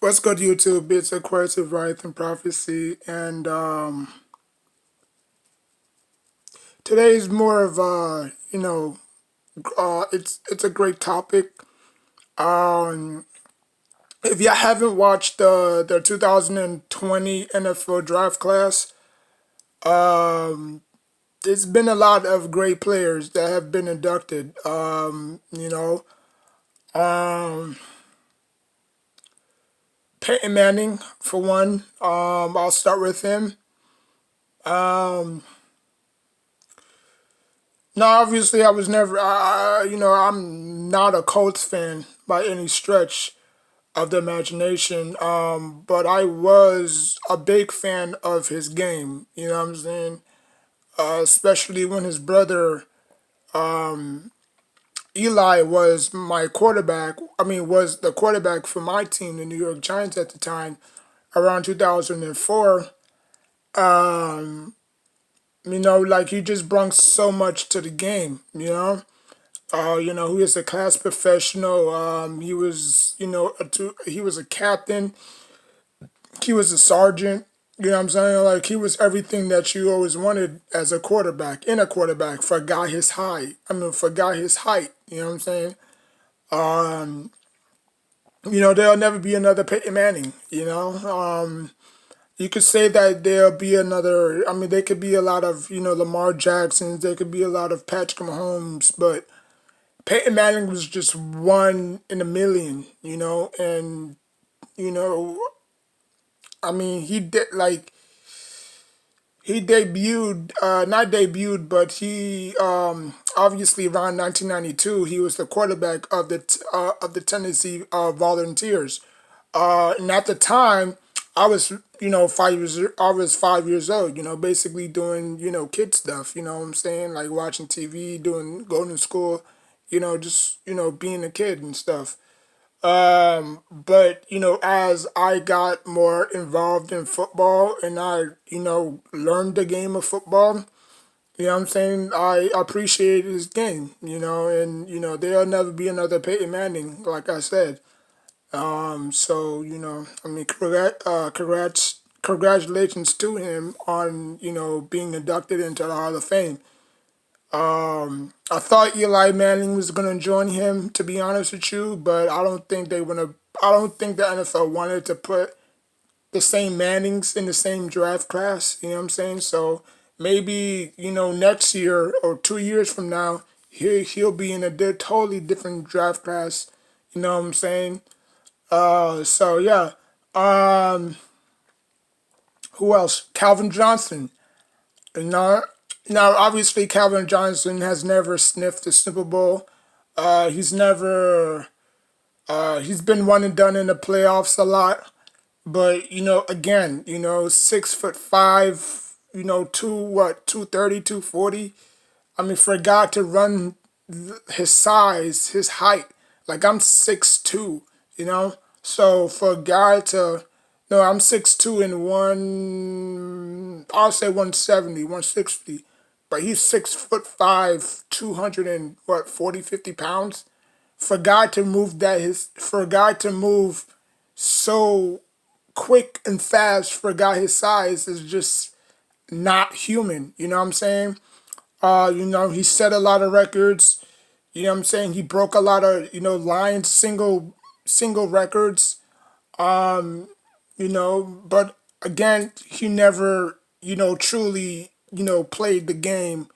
What's good, YouTube? It's Aquarius Right and Prophecy, and today's more of it's a great topic. Um, if you haven't watched the 2020 NFL Draft class, um, there's been a lot of great players that have been inducted. Um, Peyton Manning for one. I'll start with him. Um, No, obviously I was never. I'm not a Colts fan by any stretch of the imagination. But I was a big fan of his game. You know what I'm saying? Especially when his brother Eli was my quarterback. I mean, was the quarterback for my team, the New York Giants at the time, around 2004. Um, like he just brought so much to the game. He was a class professional. He was, he was a captain. He was a sergeant. You know what I'm saying? Like he was everything that you always wanted as a quarterback, in a quarterback, for a guy his height. For a guy his height. You know what I'm saying? Um, there'll never be another Peyton Manning. You could say that there'll be another. I mean, there could be a lot of Lamar Jacksons. There could be a lot of Patrick Mahomes, but Peyton Manning was just one in a million, and you know, I mean, he debuted, not debuted, but he obviously around 1992 he was the quarterback of the Tennessee Volunteers, and at the time I was 5 years I was 5 years old, basically doing kid stuff, you know what I'm saying, like watching TV, going to school, just being a kid and stuff. But as I got more involved in football and I, learned the game of football, you know what I'm saying? I appreciate his game, and there'll never be another Peyton Manning, like I said. So I mean, congratulations to him on being inducted into the Hall of Fame. I thought Eli Manning was gonna join him, to be honest with you, but I don't think they wanna. I don't think the NFL wanted to put the same Mannings in the same draft class. You know what I'm saying? So maybe next year or 2 years from now, he'll be in a totally different draft class. You know what I'm saying? So yeah. Um, who else? Calvin Johnson. Now, now obviously Calvin Johnson has never sniffed the Super Bowl. He's never. He's been one and done in the playoffs a lot. But again, 6'5", two 30, 240. I mean, for a guy to run his size, his height, like I'm 6'2", So for a guy to, no, I'm 6'2" and I'll say 170, 160, but he's 6'5", 200 and what, 40, 50 pounds. For a guy to move for a guy to move so quick and fast for a guy his size is just not human. You know what I'm saying? He set a lot of records. You know what I'm saying? He broke a lot of, Lions single records. But again, he never, truly, played the game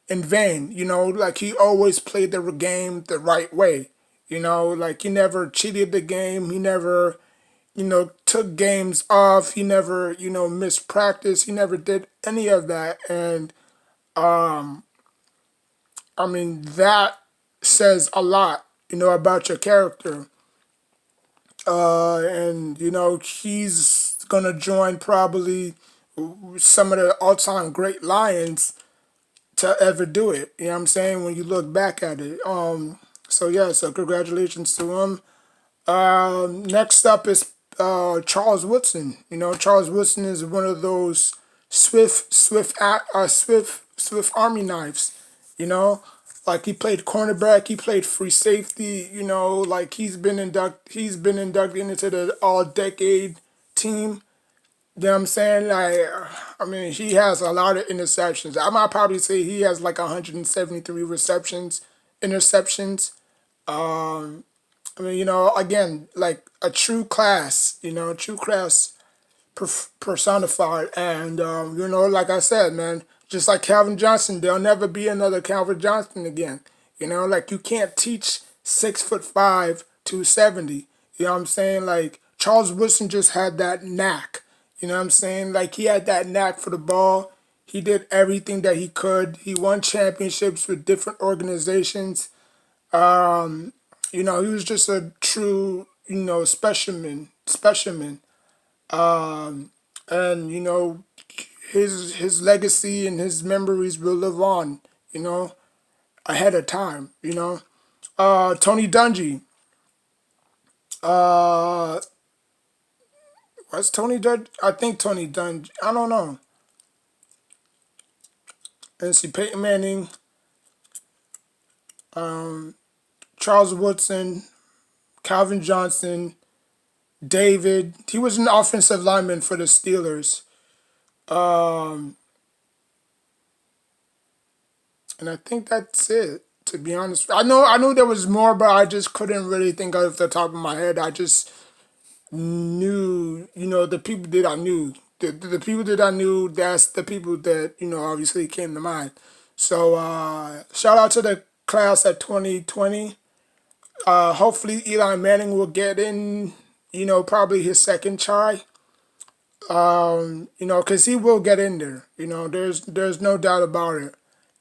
in vain. Like he always played the game the right way. Like he never cheated the game. He never, took games off. He never, missed practice. He never did any of that. And I mean, that says a lot, about your character. And he's gonna join probably some of the all-time great Lions to ever do it. You know what I'm saying? When you look back at it. So yeah, so congratulations to him. Next up is Charles Woodson. Charles Woodson is one of those swift army knives. You know. Like he played cornerback, he played free safety. Like he's been inducted into the All Decade team. You know what I'm saying? Like, I mean, he has a lot of interceptions. I might probably say he has like 173 interceptions. I mean, again, like a true class, true class personified. And, like I said, man, just like Calvin Johnson, there'll never be another Calvin Johnson again. Like you can't teach 6'5" 270. You know what I'm saying? Like Charles Woodson just had that knack. You know what I'm saying? Like he had that knack for the ball. He did everything that he could. He won championships with different organizations. He was just a true, specimen. And his legacy and his memories will live on, you know, ahead of time. Tony Dungy. Uh, what's Tony Dungy? I think Tony Dungy. I don't know. And see Peyton Manning, Charles Woodson, Calvin Johnson, David. He was an offensive lineman for the Steelers. Um, and I think that's it. To be honest, I know there was more, but I just couldn't really think of the top of my head. I just knew, the people that I knew. The people that I knew, that's the people that, obviously came to mind. So, shout out to the class at 2020. Hopefully Eli Manning will get in, probably his second try. Because he will get in there. There's no doubt about it.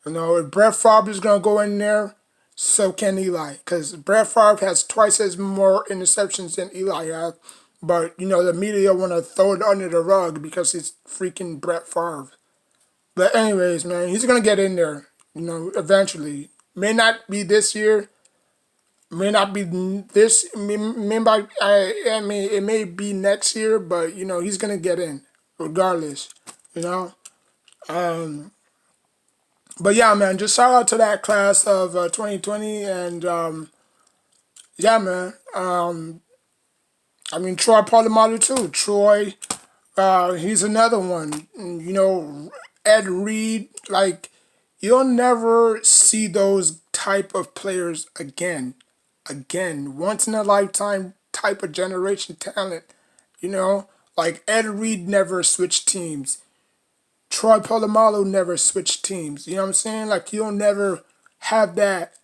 If Brett Favre is going to go in there, so can Eli. Because Brett Favre has twice as more interceptions than Eli has. But, the media want to throw it under the rug because it's freaking Brett Favre. But anyways, man, he's going to get in there, eventually. May not be this year. May not be this. I mean, it may be next year, but, he's going to get in regardless, you know. Um, but yeah, man, just shout out to that class of 2020. And yeah, man. I mean, Troy Polamalu too. Troy, he's another one. Ed Reed, like, you'll never see those type of players again. Again, once in a lifetime type of generation talent. You know, like Ed Reed never switched teams. Troy Polamalu never switched teams. You know what I'm saying? Like you'll never have that.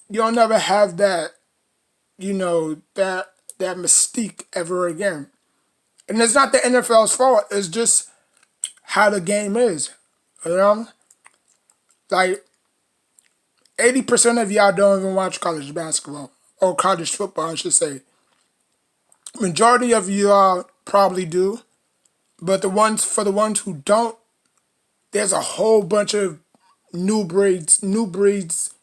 You'll never have that. That mystique ever again. And it's not the NFL's fault. It's just how the game is. You know, like 80% of y'all don't even watch college basketball or college football, I should say. Majority of y'all probably do, but the ones who don't, there's a whole bunch of new breeds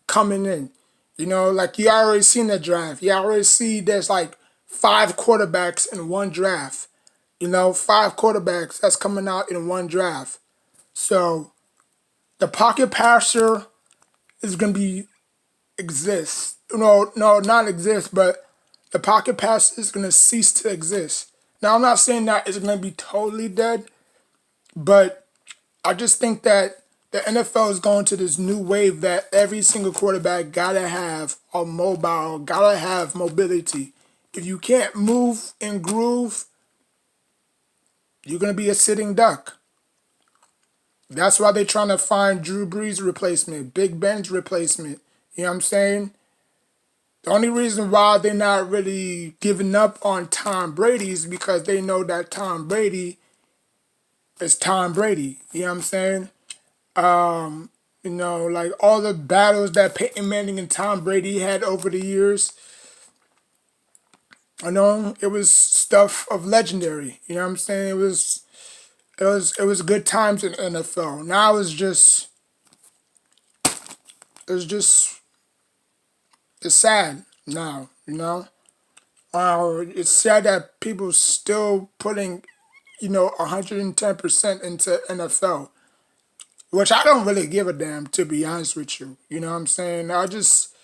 coming in. Like you already seen the draft. You already see there's like 5 quarterbacks in one draft. 5 quarterbacks that's coming out in one draft. So the pocket passer is gonna be exist. No, not exist, but the pocket passer is gonna cease to exist. Now I'm not saying that it's gonna be totally dead, but I just think that the NFL is going to this new wave that every single quarterback gotta have a mobile, gotta have mobility. If you can't move and groove, you're gonna be a sitting duck. That's why they're trying to find Drew Brees replacement, Big Ben's replacement. You know what I'm saying? The only reason why they're not really giving up on Tom Brady is because they know that Tom Brady is Tom Brady. You know what I'm saying? Like all the battles that Peyton Manning and Tom Brady had over the years, it was stuff of legendary. You know what I'm saying? It was good times in NFL. Now it's just it's sad now. It's sad that people still putting 110% into NFL. which I don't really give a damn, to be honest with you. You know what I'm saying? I just,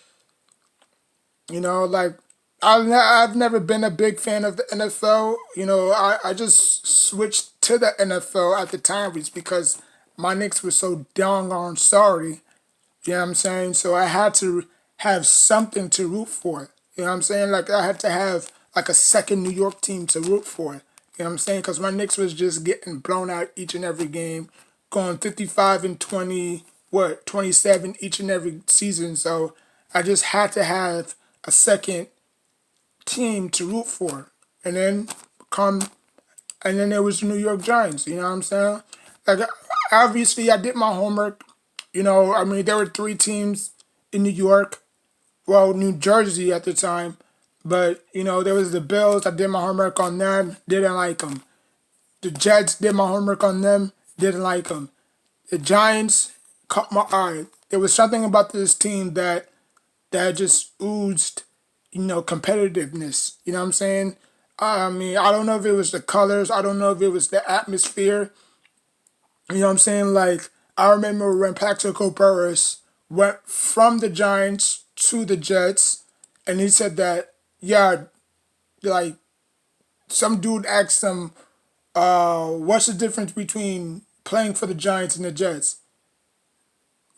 like, I've never been a big fan of the NFL. I just switched to the NFL at the time was because my Knicks were so doggone sorry. You know what I'm saying? So I had to have something to root for. You know what I'm saying? Like I had to have like a second New York team to root for. You know what I'm saying? Because my Knicks was just getting blown out each and every game, going 55 and 20, 27 each and every season. So I just had to have a second team to root for. And then come, and then there was the New York Giants. You know what I'm saying? Like obviously I did my homework. I mean, there were three teams in New York, well, New Jersey at the time, but there was the Bills. I did my homework on them, didn't like them. The Jets, did my homework on them, didn't like them. The Giants caught my eye. There was something about this team that just oozed, competitiveness. You know what I'm saying? I mean, I don't know if it was the colors. I don't know if it was the atmosphere. You know what I'm saying? Like, I remember when Plaxico Burress went from the Giants to the Jets, and he said that, yeah, like, some dude asked him, what's the difference between playing for the Giants and the Jets?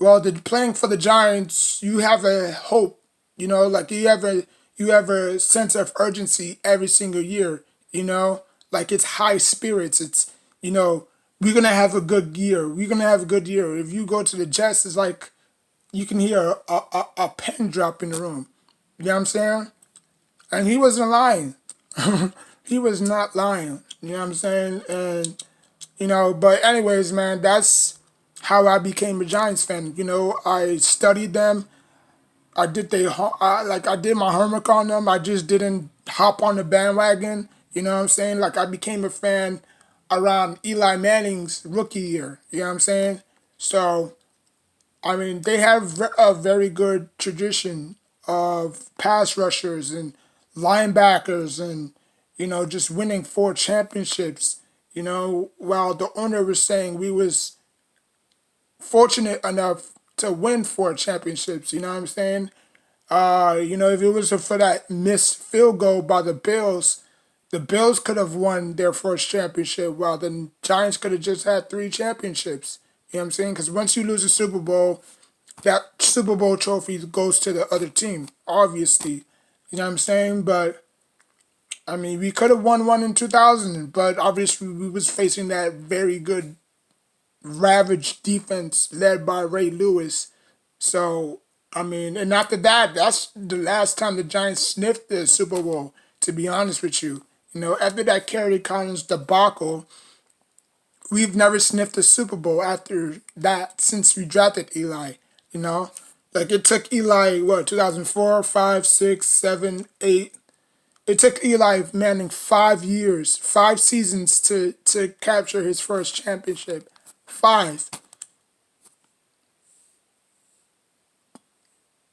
Well, the playing for the Giants, you have a hope, like you have a sense of urgency every single year, like it's high spirits. It's you know we're gonna have a good year. We're gonna have a good year. If you go to the Jets, it's like you can hear a pen drop in the room. You know what I'm saying? And he wasn't lying. He was not lying. You know what I'm saying? And but anyways, man, that's how I became a Giants fan. I studied them. I did my homework on them. I just didn't hop on the bandwagon. You know what I'm saying? Like I became a fan around Eli Manning's rookie year. You know what I'm saying? So I mean, they have a very good tradition of pass rushers and linebackers and, just winning four championships. While the owner was saying we was fortunate enough to win four championships, you know what I'm saying? If it was for that missed field goal by the Bills could have won their first championship, while the Giants could have just had three championships. You know what I'm saying? Because once you lose a Super Bowl, that Super Bowl trophy goes to the other team, obviously. You know what I'm saying? But I mean, we could have won one in 2000, but obviously we was facing that very good, ravaged defense led by Ray Lewis. So I mean, and after that, that's the last time the Giants sniffed the Super Bowl. To be honest with you, after that Kerry Collins debacle, we've never sniffed a Super Bowl after that since we drafted Eli. You know, like it took Eli what 2004, 5, 6, 7, 8. It took Eli Manning 5 years, 5 seasons to capture his first championship. Five.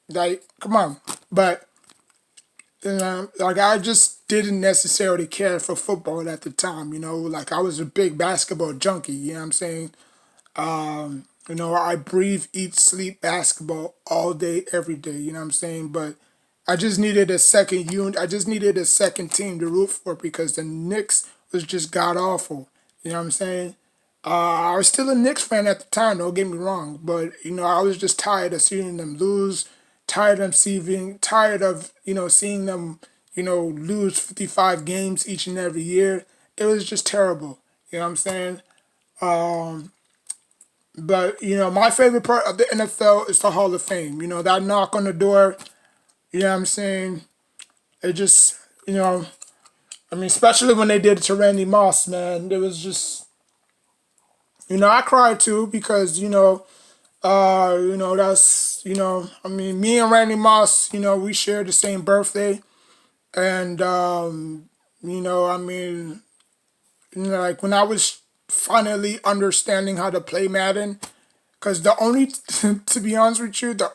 Like, come on. But like I just didn't necessarily care for football at the time. Like I was a big basketball junkie. You know what I'm saying? I breathe, eat, sleep basketball all day, every day. You know what I'm saying? But I just needed a second unit. I just needed a second team to root for because the Knicks was just god awful. You know what I'm saying? I was still a Knicks fan at the time. Don't get me wrong, but I was just tired of seeing them lose, tired of seeing them lose 55 games each and every year. It was just terrible. You know what I'm saying? But my favorite part of the NFL is the Hall of Fame. That knock on the door. You know what I'm saying? It just I mean, especially when they did it to Randy Moss, man. It was just I cried too because that's I mean, me and Randy Moss, we share the same birthday, and I mean, like when I was finally understanding how to play Madden, because the only, to be honest with you, the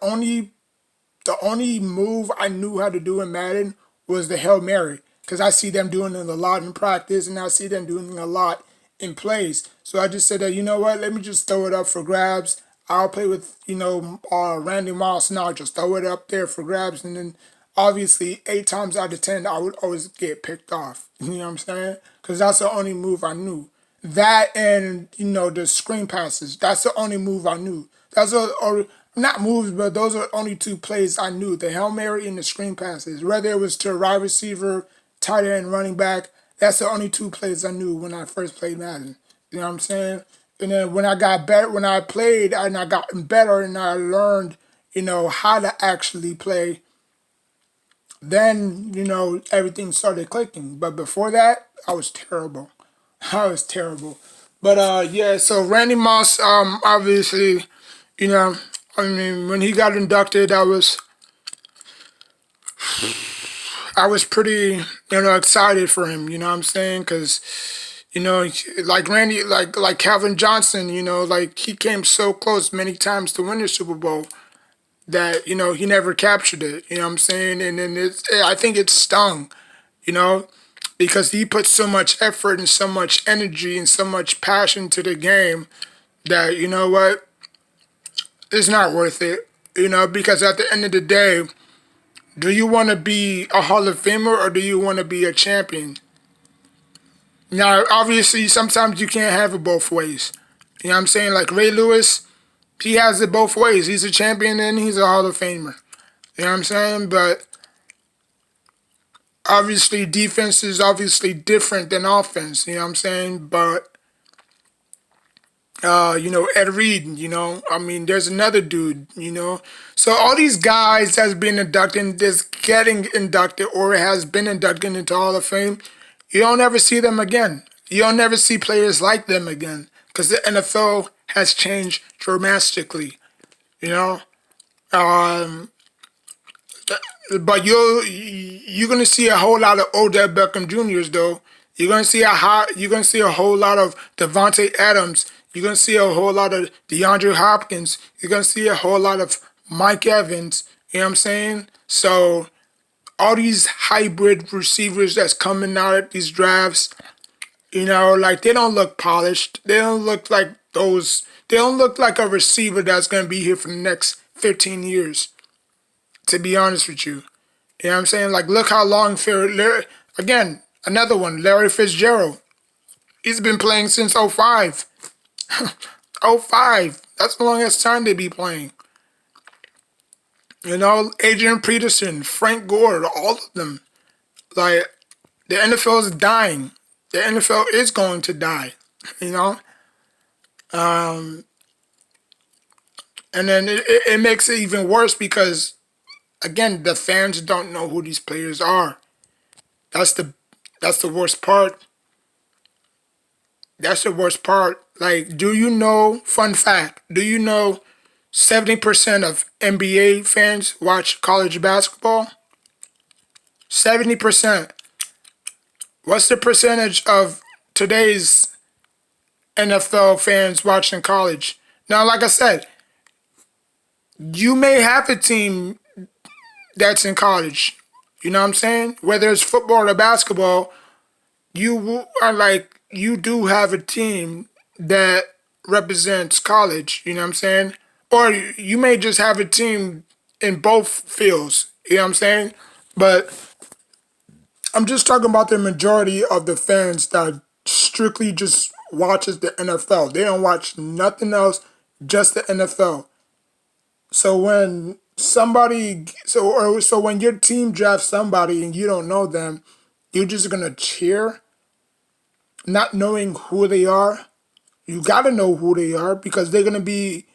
only move I knew how to do in Madden was the Hail Mary. Because I see them doing it a lot in practice, and I see them doing it a lot in plays. So I just said that, you know what, let me just throw it up for grabs. I'll play with, Randy Moss now, just throw it up there for grabs. And then obviously, 8 times out of 10, I would always get picked off. You know what I'm saying? Because that's the only move I knew. That and, the screen passes. That's the only move I knew. That's or not moves, but those are only two plays I knew: the Hail Mary and the screen passes. Whether it was to a wide receiver, tight end, running back, that's the only two plays I knew when I first played Madden. You know what I'm saying? And then when I got better, when I played and I got better and I learned, how to actually play, then, everything started clicking. But before that, I was terrible. I was terrible. But yeah, so Randy Moss, obviously, you know, I mean, when he got inducted, I was pretty, excited for him. You know what I'm saying? Because like Randy, like Calvin Johnson, like he came so close many times to win the Super Bowl that he never captured it. You know what I'm saying? And then I think it stung. You know, because he put so much effort and so much energy and so much passion to the game that you know what, it's not worth it. Because at the end of the day, do you want to be a Hall of Famer or do you want to be a champion? Now, obviously, sometimes you can't have it both ways. You know what I'm saying? Like Ray Lewis, he has it both ways. He's a champion and he's a Hall of Famer. You know what I'm saying? But obviously, defense is obviously different than offense. You know what I'm saying? But Ed Reed, I mean, there's another dude, So all these guys that's been inducted, that's getting inducted or has been inducted into Hall of Fame, you don't ever see them again. You don't ever see players like them again because the NFL has changed dramatically, you know. Um, but you're gonna see a whole lot of Odell Beckham Juniors though. You're gonna see a whole lot of Devontae Adams. You're gonna see a whole lot of DeAndre Hopkins. You're gonna see a whole lot of Mike Evans. You know what I'm saying? So all these hybrid receivers that's coming out at these drafts, like they don't look polished. They don't look like those. They don't look like a receiver that's gonna be here for the next 15 years. To be honest with you. You know what I'm saying? Like, look how long again, another one, Larry Fitzgerald. He's been playing since '05. '05. That's the longest time they be playing. Adrian Peterson, Frank Gore, all of them. Like, the NFL is dying. The NFL is going to die. You know? And then it makes it even worse because, again, the fans don't know who these players are. That's the that's the worst part. That's the worst part. Like, do you know, fun fact, do you know 70% of NBA fans watch college basketball? 70%. What's the percentage of today's NFL fans watching college? Now, like I said, you may have a team that's in college. You know what I'm saying? Whether it's football or basketball, you do have a team that represents college, you know what I'm saying? Or you may just have a team in both fields, you know what I'm saying? But I'm just talking about the majority of the fans that strictly just watches the NFL. They don't watch nothing else, just the NFL. So when so when your team drafts somebody and you don't know them, you're just gonna cheer, not knowing who they are. You gotta know who they are because they're gonna be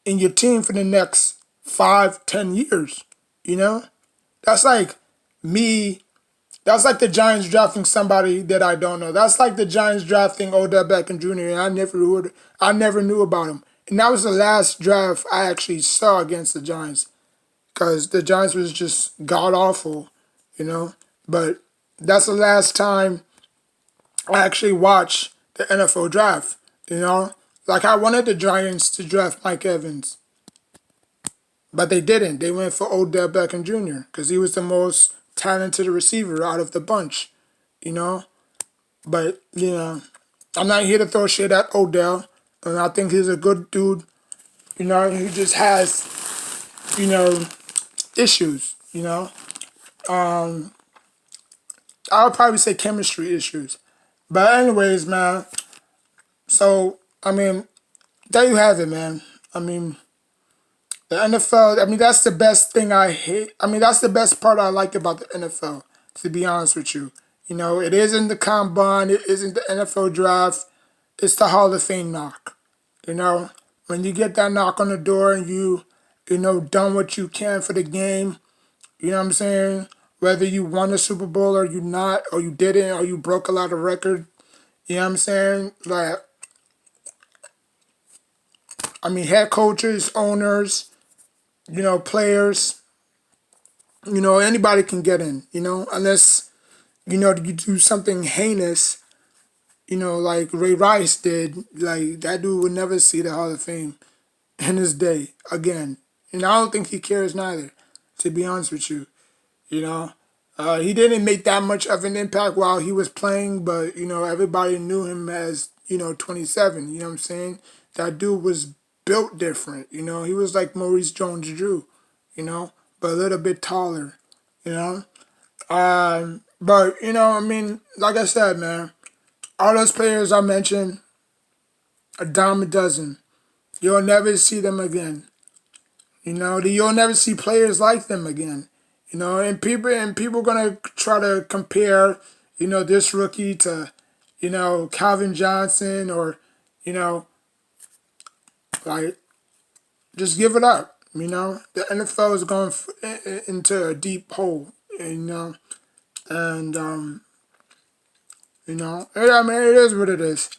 in your team for the next 5, 10 years. You know, that's like me. That's like the Giants drafting somebody that I don't know. That's like the Giants drafting Odell Beckham Jr. and I never knew about him. And that was the last draft I actually saw against the Giants because the Giants was just god awful, you know. But that's the last time I actually watched the NFL draft, you know. Like I wanted the Giants to draft Mike Evans, but they didn't. They went for Odell Beckham Jr. because he was the most talented receiver out of the bunch, you know. But I'm not here to throw shit at Odell, and I think he's a good dude. He just has, you know, issues. I would probably say chemistry issues. But anyways, man. So I mean, there you have it, man. I mean, the NFL. I mean, that's the best thing I hate. I mean, that's the best part I like about the NFL. To be honest with you, it isn't the combine. It isn't the NFL draft. It's the Hall of Fame knock. You know, when you get that knock on the door and done what you can for the game. You know what I'm saying? Whether you won a Super Bowl or you not, or you didn't, or you broke a lot of record. You know what I'm saying? Like, I mean, head coaches, owners, players, anybody can get in, unless, you do something heinous, like Ray Rice did. Like, that dude would never see the Hall of Fame in his day again. And I don't think he cares neither, to be honest with you. You know, he didn't make that much of an impact while he was playing, but everybody knew him as 27. You know what I'm saying? That dude was built different. He was like Maurice Jones-Drew. But a little bit taller. You know, but I mean, like I said, man, all those players I mentioned, a dime a dozen. You'll never see them again. You'll never see players like them again. And people gonna try to compare, this rookie to, Calvin Johnson or, you know, like just give it up. The NFL is going into a deep hole. And I mean it is what it is.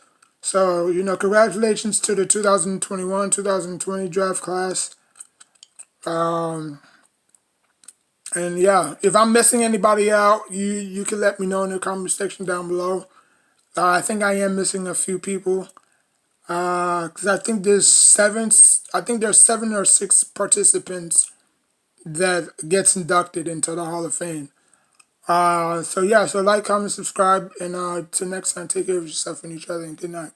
So congratulations to the 2021-2020 draft class. Um, And yeah, if I'm missing anybody out, you can let me know in the comment section down below. I think I am missing a few people. Because I think there's seven. I think there's 7 or 6 participants that gets inducted into the Hall of Fame. So yeah, so like, comment, subscribe, and till next time, take care of yourself and each other, and good night.